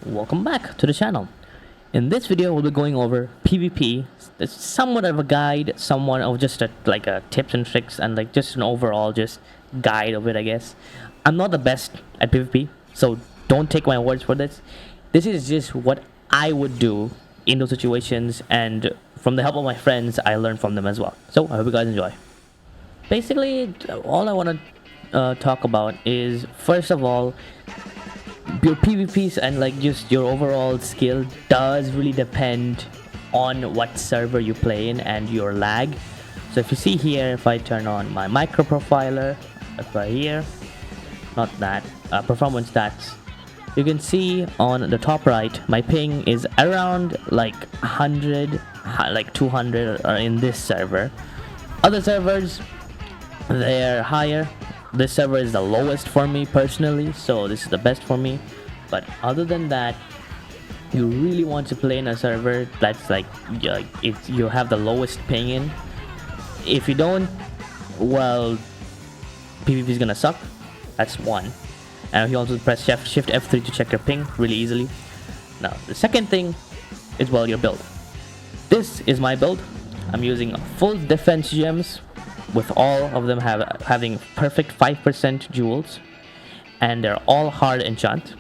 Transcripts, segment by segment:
welcome back to the channel. In this video we'll be going over PvP. It's somewhat of a guide, somewhat of just a tips and tricks, and like just an overall just guide of it, I guess. I'm not the best at PvP, so don't take my words for this. This is just what I would do in those situations, and from the help of my friends I learned from them as well. So I hope you guys enjoy. Basically all I want to talk about is, first of all, your PvPs and like just your overall skill does really depend on what server you play in and your lag. So if you see here, if I turn on my micro profiler, if I here, not that, performance stats, you can see on the top right my ping is around like 100, like 200 in this server. Other servers, they're higher. This server is the lowest for me personally, so this is the best for me. But other than that, you really want to play in a server that's like you have the lowest ping in. If you don't, well, PvP is gonna suck. That's one. And you also press shift F3 to check your ping really easily. Now the second thing is, well, your build. This is my build. I'm using full defense gems, with all of them having perfect 5% jewels, and they're all hard enchant.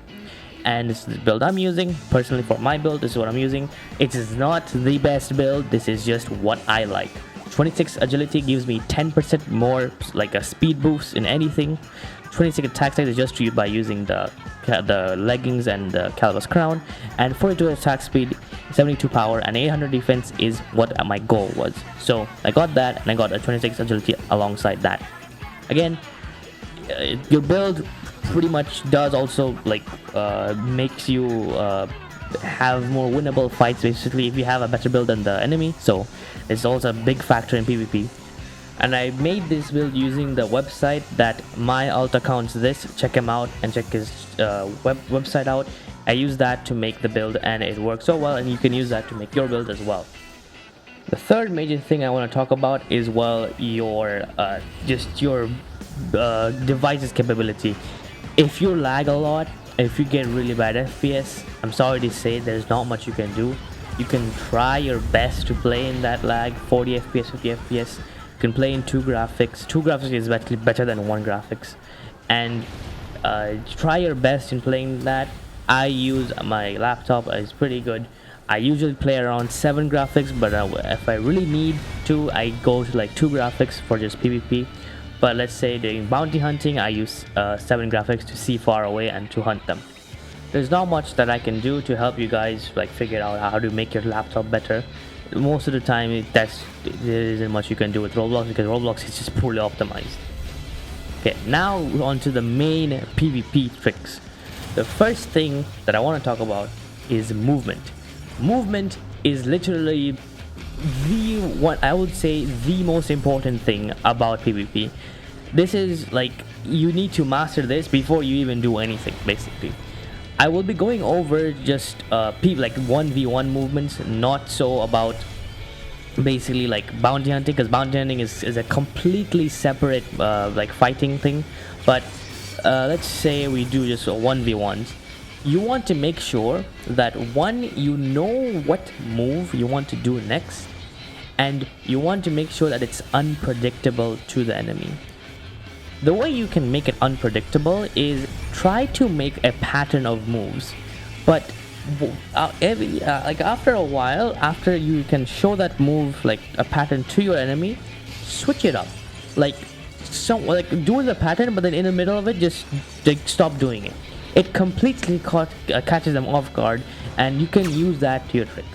And this is the build I'm using. Personally, for my build, this is what I'm using. It is not the best build, this is just what I like. 26 agility gives me 10% more like a speed boost in anything. 26 attack size is just by using the leggings and the Calibus crown, and 42 attack speed, 72 power, and 800 defense is what my goal was. So I got that, and I got a 26 agility alongside that. Again, your build pretty much does also like makes you have more winnable fights, basically, if you have a better build than the enemy. So it's also a big factor in PvP. And I made this build using the website that my alt account's this. Check him out and check his website out. I use that to make the build, and it works so well, and you can use that to make your build as well. The third major thing I want to talk about is, well, your just your device's capability. If you lag a lot, if you get really bad FPS, I'm sorry to say there's not much you can do. You can try your best to play in that lag, 40 FPS, 50 FPS. You can play in two graphics. Two graphics is actually better than one graphics, and try your best in playing that. I use my laptop, it's pretty good. I usually play around 7 graphics, but if I really need to, I go to like 2 graphics for just PvP. But let's say during bounty hunting, I use 7 graphics to see far away and to hunt them. There's not much that I can do to help you guys like figure out how to make your laptop better. Most of the time there isn't much you can do with Roblox, because Roblox is just poorly optimized. Okay, now on to the main PvP tricks. The first thing that I want to talk about is movement. Movement is literally I would say the most important thing about PvP. This is like, you need to master this before you even do anything, basically. I will be going over just like 1v1 movements, not so about basically like bounty hunting, because bounty hunting is a completely separate like fighting thing. But let's say we do just 1v1s. You want to make sure that, one, you know what move you want to do next, and you want to make sure that it's unpredictable to the enemy. The way you can make it unpredictable is try to make a pattern of moves, but like after a while, after you can show that move like a pattern to your enemy, switch it up. Like do the pattern, but then in the middle of it, just like stop doing it. It completely catches them off guard, and you can use that to your trick.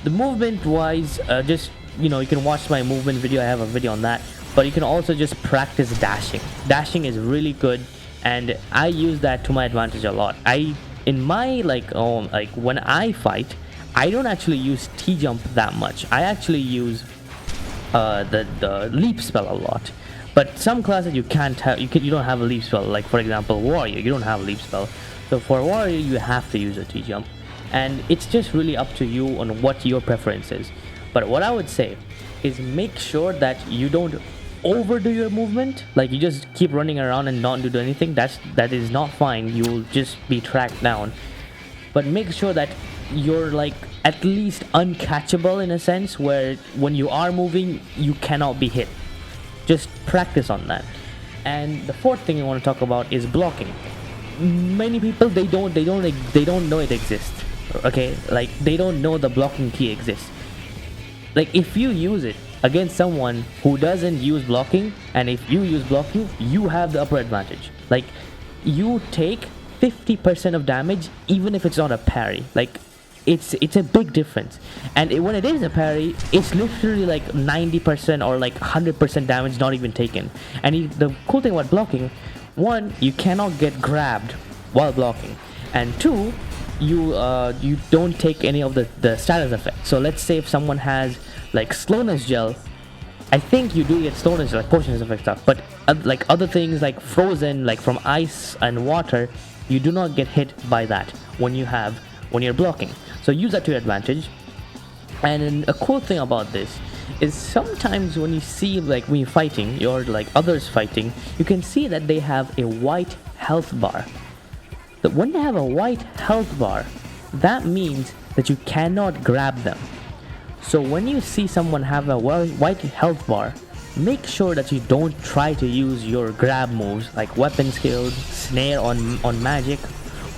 The movement wise, just you can watch my movement video. I have a video on that. But you can also just practice dashing. Dashing is really good, and I use that to my advantage a lot. In my when I fight, I don't actually use T-jump that much. I actually use the leap spell a lot. But some classes you can't have, you don't have a leap spell. Like for example, warrior, you don't have a leap spell. So for warrior, you have to use a T-jump, and it's just really up to you on what your preference is. But what I would say is, make sure that you don't overdo your movement. Like you just keep running around and not do anything. That is not fine. You will just be tracked down. but make sure that you're like at least uncatchable in a sense where when you are moving you cannot be hit. Just practice on that. And the fourth thing I want to talk about is blocking. Many people they don't know it exists. Okay, like they don't know the blocking key exists. Like if you use it against someone who doesn't use blocking, and if you use blocking, you have the upper advantage. Like you take 50% of damage even if it's not a parry. Like it's a big difference. And when it is a parry, it's literally like 90% or like 100% damage not even taken. And the cool thing about blocking, one, you cannot get grabbed while blocking, and two, you don't take any of the status effects. So let's say if someone has like slowness gel, I think you do get slowness gel, like potions effect stuff, but like other things like frozen, like from ice and water, you do not get hit by that when you're blocking. So use that to your advantage. And a cool thing about this is sometimes when you see, like when you're fighting, or like others fighting, you can see that they have a white health bar. That when they have a white health bar, that means that you cannot grab them. So when you see someone have a white health bar, make sure that you don't try to use your grab moves like weapon skills, snare on magic,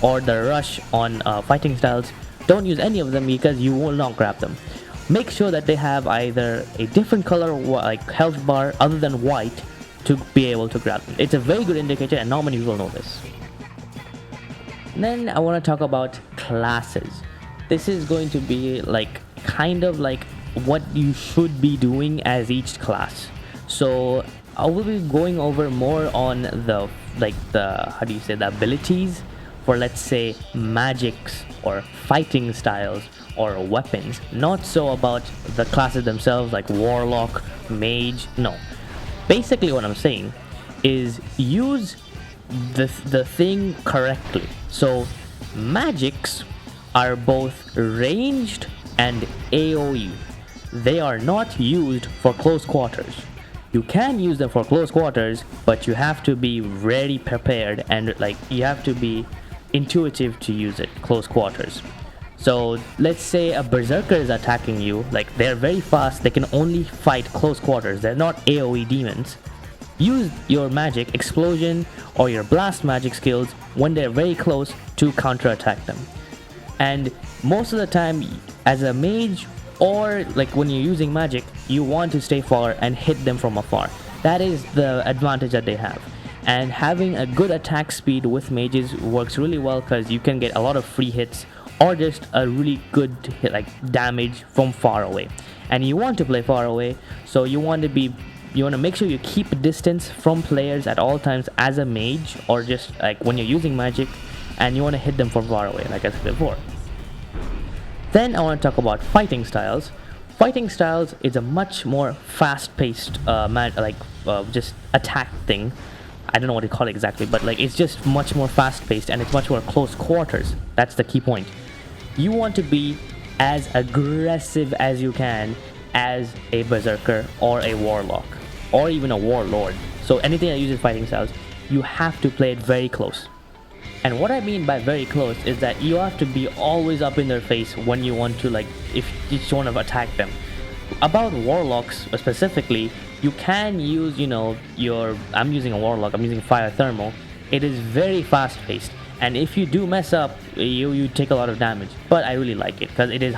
or the rush on fighting styles. Don't use any of them because you will not grab them. Make sure that they have either a different color like health bar other than white to be able to grab them. It's a very good indicator and not many people know this. Then I want to talk about classes. This is going to be like kind of like what you should be doing as each class. So I will be going over more on the the abilities for, let's say, magics or fighting styles or weapons, not so about the classes themselves like warlock, mage. No, basically what I'm saying is use the thing correctly. So magics are both ranged and AoE. They are not used for close quarters. You can use them for close quarters, but you have to be very prepared and like you have to be intuitive to use it close quarters. So let's say a berserker is attacking you, like they're very fast, they can only fight close quarters, they're not AoE demons. Use your magic, explosion, or your blast magic skills when they're very close to counterattack them. And most of the time as a mage, or like when you're using magic, you want to stay far and hit them from afar. That is the advantage that they have. And having a good attack speed with mages works really well because you can get a lot of free hits or just a really good hit, like damage from far away. And you want to play far away, so you want to make sure you keep distance from players at all times as a mage, or just like when you're using magic, and you want to hit them from far away like I said before. Then I want to talk about fighting styles. Fighting styles is a much more fast-paced just attack thing. I don't know what to call it exactly, but like it's just much more fast-paced and it's much more close quarters. That's the key point. You want to be as aggressive as you can as a berserker or a warlock or even a warlord. So anything that uses fighting styles, you have to play it very close. And what I mean by very close is that you have to be always up in their face when you want to, like, if you just want to attack them. About warlocks specifically, you can use, I'm using a warlock, I'm using fire thermal. It is very fast paced, and if you do mess up, you take a lot of damage. But I really like it because it is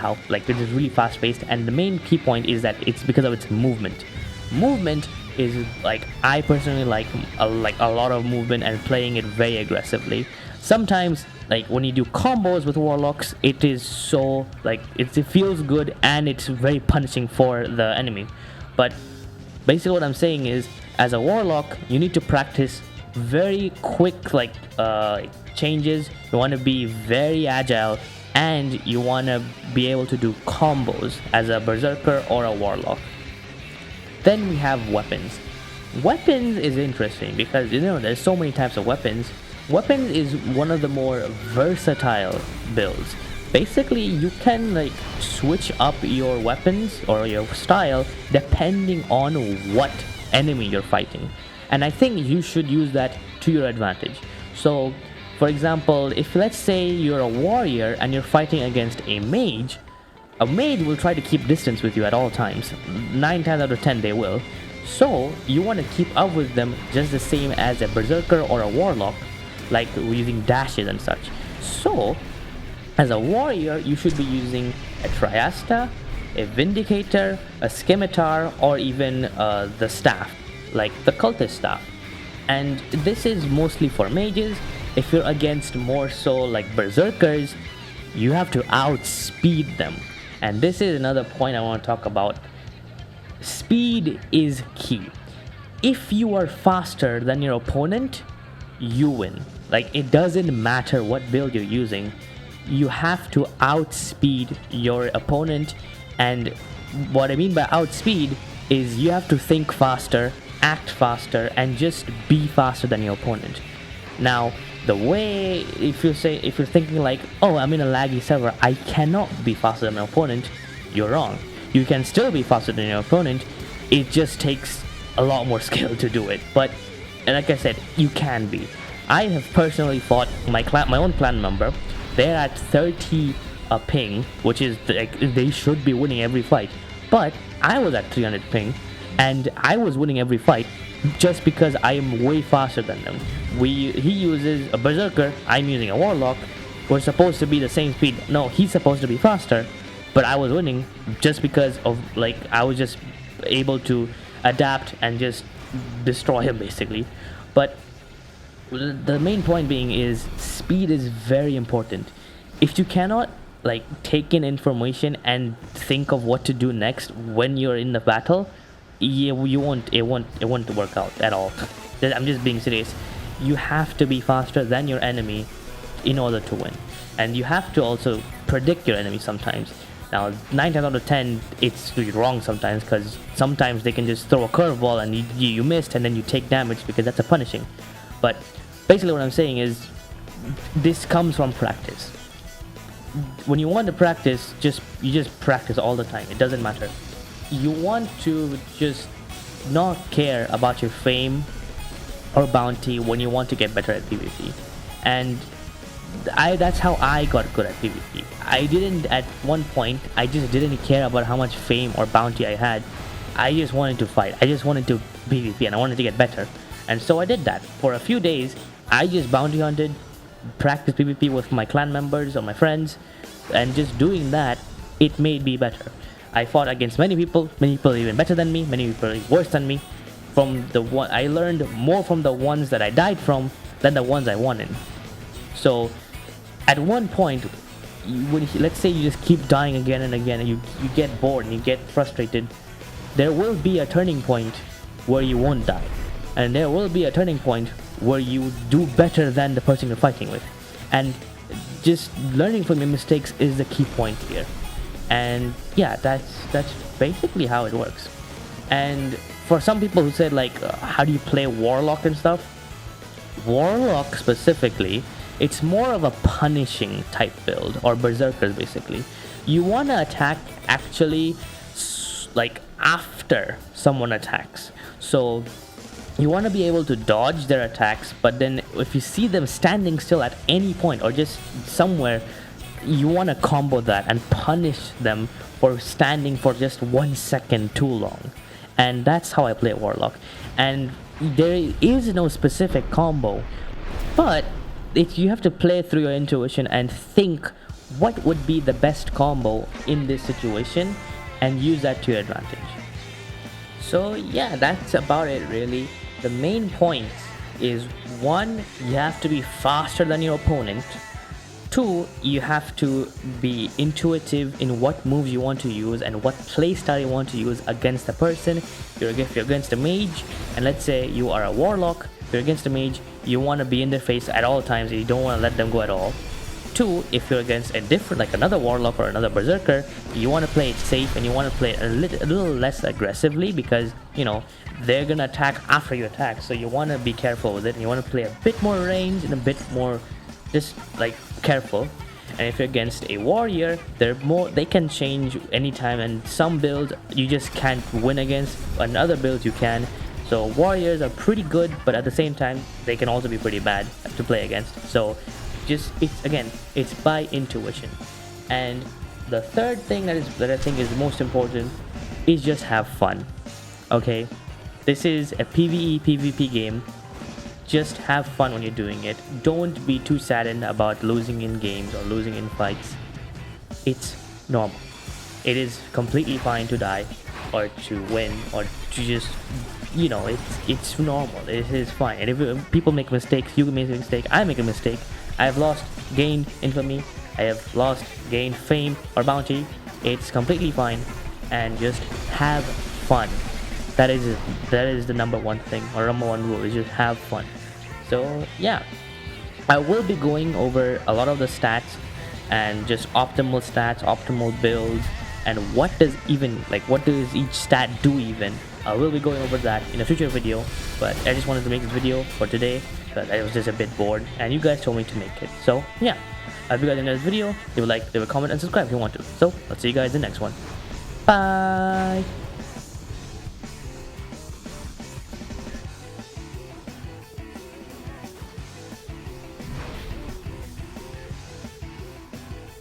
really fast paced, and the main key point is that it's because of its movement. Movement is like, I personally like a lot of movement and playing it very aggressively. Sometimes, like when you do combos with warlocks, it is so it feels good and it's very punishing for the enemy. But basically what I'm saying is, as a warlock, you need to practice very quick changes. You want to be very agile, and you want to be able to do combos as a berserker or a warlock. Then we have weapons. Weapons is interesting because there's so many types of weapons. Weapons is one of the more versatile builds. Basically, you can switch up your weapons or your style depending on what enemy you're fighting. And I think you should use that to your advantage. So, For example, if let's say you're a warrior and you're fighting against a mage will try to keep distance with you at all times. 9 times out of 10 they will. So you want to keep up with them just the same as a berserker or a warlock, like using dashes and such. So as a warrior, you should be using a triasta, a vindicator, a scimitar, or even the staff, like the cultist staff. And this is mostly for mages. If you're against more so like berserkers, you have to outspeed them. And this is another point I want to talk about. Speed is key. If you are faster than your opponent, you win. Like, it doesn't matter what build you're using, you have to outspeed your opponent. And what I mean by outspeed is you have to think faster, act faster, and just be faster than your opponent. Now, the way, if you're thinking like, oh, I'm in a laggy server, I cannot be faster than my opponent, you're wrong. You can still be faster than your opponent, it just takes a lot more skill to do it. But like I said, you can be. I have personally fought my own clan member. They're at 30 ping, which is like, they should be winning every fight. But I was at 300 ping, and I was winning every fight just because I am way faster than them. He uses a berserker, I'm using a warlock. We're supposed to be the same speed. No, he's supposed to be faster, but I was winning just because of, like, I was just able to adapt and just destroy him basically. But the main point being is speed is very important. If you cannot like take in information and think of what to do next when you're in the battle, it won't work out at all. I'm just being serious. You have to be faster than your enemy in order to win, and you have to also predict your enemy sometimes. Now, 9 times out of 10, it's wrong sometimes, because sometimes they can just throw a curveball and you missed, and then you take damage because that's a punishing. But basically what I'm saying is, this comes from practice. When you want to practice, you just practice all the time. It doesn't matter. You want to just not care about your fame or bounty when you want to get better at PvP. And that's how I got good at PvP. I didn't, at one point, I just didn't care about how much fame or bounty I had. I just wanted to fight. I just wanted to PvP, and I wanted to get better. And so I did that. For a few days, I just bounty hunted, practiced PvP with my clan members or my friends, and just doing that, it made me better. I fought against many people even better than me, many people worse than me. I learned more from the ones that I died from than the ones I won in. So at one point, let's say you just keep dying again and again, and you get bored and you get frustrated, there will be a turning point where you won't die, and there will be a turning point where you do better than the person you're fighting with. And just learning from your mistakes is the key point here. And yeah, that's basically how it works. And for some people who said like, how do you play warlock and stuff, warlock specifically, it's more of a punishing type build, or berserkers basically. You want to attack actually like after someone attacks. So you want to be able to dodge their attacks, but then if you see them standing still at any point or just somewhere, you want to combo that and punish them for standing for just 1 second too long. And that's how I play warlock. And there is no specific combo, but you have to play through your intuition and think what would be the best combo in this situation and use that to your advantage. So yeah, that's about it really. The main point is, 1, you have to be faster than your opponent. 2, you have to be intuitive in what moves you want to use and what playstyle you want to use against the person. If you're against a mage, and let's say you are a warlock, if you're against a mage, you want to be in their face at all times, and you don't want to let them go at all. 2, if you're against a different, like another warlock or another berserker, you want to play it safe and you want to play it a little less aggressively, because you know they're gonna attack after you attack, so you want to be careful with it, and you want to play a bit more range and a bit more just like careful. And if you're against a warrior, they can change anytime, and some builds you just can't win against, and other builds you can. So warriors are pretty good, but at the same time they can also be pretty bad to play against. So just it's by intuition. And the third thing that I think is most important is just have fun. Okay, this is a PvE PvP game. Just have fun when you're doing it. Don't be too saddened about losing in games or losing in fights. It's normal. It is completely fine to die or to win or to just, it's normal. It is fine. And if people make mistakes, you make a mistake, I make a mistake. I have lost, gained infamy. I have lost, gained fame or bounty. It's completely fine, and just have fun. That is the number one thing, or number one rule, is just have fun. So yeah, I will be going over a lot of the stats and just optimal stats, optimal builds, and what does each stat do even. I will be going over that in a future video, but I just wanted to make this video for today because I was just a bit bored and you guys told me to make it. So yeah, I hope you guys enjoyed this video. Leave a like, leave a comment, and subscribe if you want to. So let's see you guys in the next one. Bye.